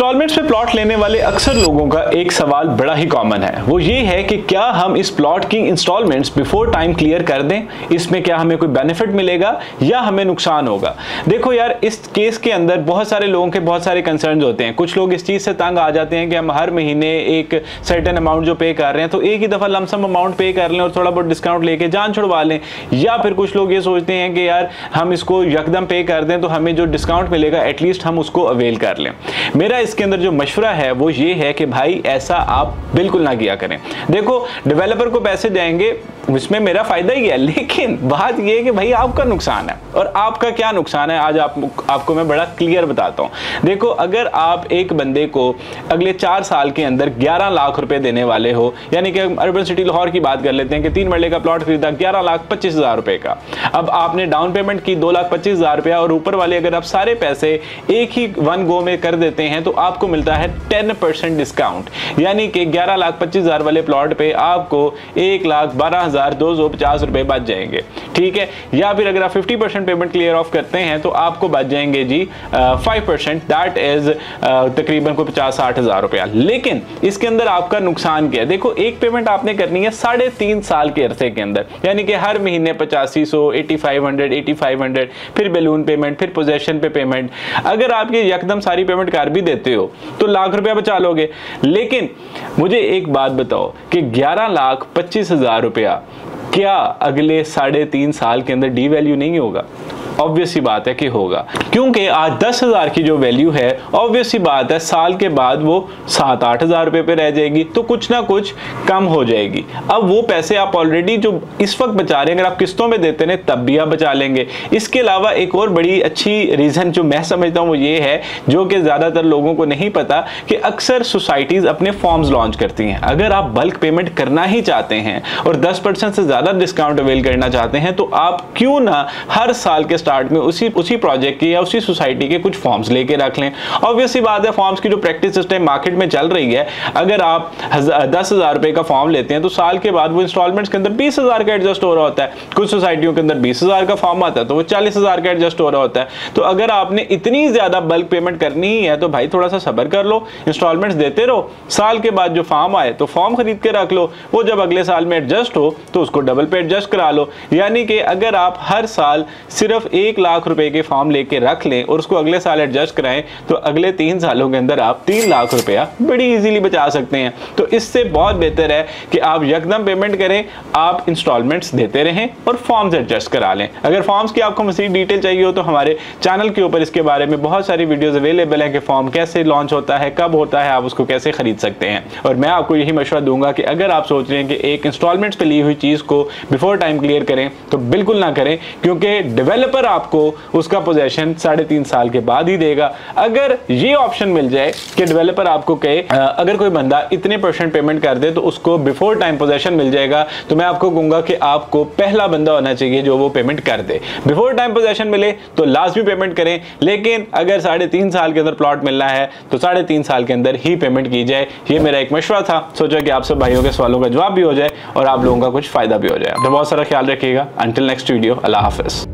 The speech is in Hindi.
इंस्टॉलमेंट्स पे प्लॉट लेने वाले अक्सर लोगों का एक सवाल बड़ा ही कॉमन है, वो ये है कि क्या हम इस प्लॉट की इंस्टॉलमेंट्स बिफोर टाइम क्लियर कर दें, इसमें क्या हमें कोई बेनिफिट मिलेगा या हमें नुकसान होगा। देखो यार, इस केस के अंदर बहुत सारे लोगों के बहुत सारे कंसर्न्स होते हैं। कुछ लोग इस चीज से तंग आ जाते हैं कि हम हर महीने एक सर्टेन अमाउंट जो पे कर रहे हैं तो एक ही दफा लमसम अमाउंट पे कर लें और थोड़ा बहुत डिस्काउंट लेके जान छुड़वा लें, या फिर कुछ लोग ये सोचते हैं कि यार हम इसको यकदम पे कर दें तो हमें जो डिस्काउंट मिलेगा एटलीस्ट हम उसको अवेल कर लें। मेरा इसके अंदर जो मशवरा है वो ये है कि भाई ऐसा आप बिल्कुल ना किया करें। देखो, डेवलपर को पैसे जाएंगे उसमें मेरा फायदा ही है, लेकिन बात यह है कि भाई आपका नुकसान है। और आपका क्या नुकसान है आज आपको मैं बड़ा क्लियर बताता हूं। देखो, अगर आप एक बंदे को अगले 4 साल के अंदर 11 लाख रुपए देने वाले हो, यानी कि अर्बन सिटी लाहौर की बात कर लेते हैं कि 3 मरले का प्लॉट खरीदा 11,25,000 रुपए का, अब आपने डाउन पेमेंट की 2,25,000 रुपया और ऊपर वाले अगर आप सारे पैसे एक ही वन गो में कर देते हैं तो आपको मिलता है 10% डिस्काउंट, यानी कि 11,25,000 वाले प्लॉट पे आपको 1,12,250 रुपए बच जाएंगे। ठीक है, या फिर अगर आप 50% पेमेंट क्लियर ऑफ करते हैं तो आपको बच जाएंगे जी 5%, दैट इज तकरीबन को 50-60 हजार रुपया। लेकिन इसके अंदर आपका नुकसान क्या है? देखो, एक पेमेंट आपने करनी है 3.5 साल के अरसे के अंदर, यानी कि हर महीने 8500, 8500, फिर बैलून पेमेंट, फिर पोजेशन पे पेमेंट। अगर आप ये यकदम सारी पेमेंट कर भी देते हो तो लाख रुपया बचा लोगे। लेकिन मुझे एक बात बताओ कि 11,25,000 रुपया क्या अगले 3.5 साल के अंदर डी वैल्यू नहीं होगा? ऑब्वियस सी बात है कि होगा, क्योंकि आज 10,000 की जो वैल्यू है ऑब्वियस सी बात है साल के बाद वो 7-8 हजार रुपए पे रह जाएगी, तो कुछ ना कुछ कम हो जाएगी। अब वो पैसे आप ऑलरेडी जो इस वक्त बचा रहे हैं, अगर आप किस्तों में देते हैं तब भी आप बचा लेंगे। इसके अलावा एक और बड़ी अच्छी रीजन जो मैं समझता हूँ वो ये है, जो कि ज्यादातर लोगों को नहीं पता, कि अक्सर सोसाइटीज अपने फॉर्म्स लॉन्च करती हैं। अगर आप बल्क पेमेंट करना ही चाहते हैं और 10% से ज्यादा डिस्काउंट अवेल करना चाहते हैं तो आप क्यों ना हर साल के स्टार्ट में उसी प्रोजेक्ट की या उसी सोसाइटी के कुछ फॉर्म्स लेके रख लें। ऑब्वियस सी बात है, फॉर्म्स की जो प्रैक्टिस इस टाइम मार्केट में चल रही है, अगर आप 10,000 रुपए का फॉर्म लेते हैं तो साल के बाद वो इंस्टॉलमेंट्स के अंदर 20,000 का एडजस्ट हो रहा होता है। कुछ सोसाइटियों के अंदर 20,000 का फॉर्म आता है तो वो 40,000 का एडजस्ट हो रहा होता है। तो अगर आपने इतनी ज्यादा बल्क पेमेंट करनी ही है तो भाई थोड़ा सा सब्र कर लो, इंस्टॉलमेंट्स देते रहो, साल के बाद जो फॉर्म आए तो फॉर्म खरीद के रख लो, वो जब अगले साल में एडजस्ट हो तो उसको डबल पे एडजस्ट करा लो। यानी कि अगर आप हर साल सिर्फ 1 लाख रुपए के फॉर्म लेके रख लें और उसको अगले साल एडजस्ट कराएं तो अगले 3 सालों के अंदर आप 3 लाख रुपया बड़ी इजीली बचा सकते हैं। तो इससे बहुत बेहतर है कि आप यकदम पेमेंट करें, आप इंस्टॉलमेंट्स देते रहें और फॉर्म्स एडजस्ट करा लें। अगर फॉर्म्स की आपको मज़ीद डिटेल चाहिए हो तो हमारे चैनल के ऊपर इसके बारे में बहुत सारी वीडियोस अवेलेबल हैं कि फॉर्म कैसे लॉन्च होता है, कब होता है, आप उसको कैसे खरीद सकते हैं। और मैं आपको यही मशवरा दूंगा कि अगर आप सोच रहे हैं कि एक इंस्टॉलमेंट्स पे ली हुई चीज को बिफोर टाइम क्लियर करें तो बिल्कुल ना करें, क्योंकि डेवलपर आपको उसका पोजेशन 3.5 साल के बाद ही देगा। अगर ये ऑप्शन मिल जाए कि डेवलपर आपको कहे अगर कोई बंदा इतने % पेमेंट कर दे तो उसको बिफोर टाइम पोजेशन मिल जाएगा, तो मैं आपको कहूंगा कि आपको पहला बंदा होना चाहिए जो वो पेमेंट कर दे। बिफोर टाइम पोजेशन मिले तो लाजमी पेमेंट करें, लेकिन अगर 3.5 साल के अंदर प्लॉट मिलना है तो 3.5 साल के अंदर ही पेमेंट की जाए। ये मेरा एक मशवरा था, सोचा कि आप सब भाइयों के सवालों का जवाब भी हो जाए और आप लोगों का कुछ फायदा भी हो जाए। तो बहुत सारा ख्याल रखिएगा। अंटिल नेक्स्ट वीडियो, अल्लाह हाफिज।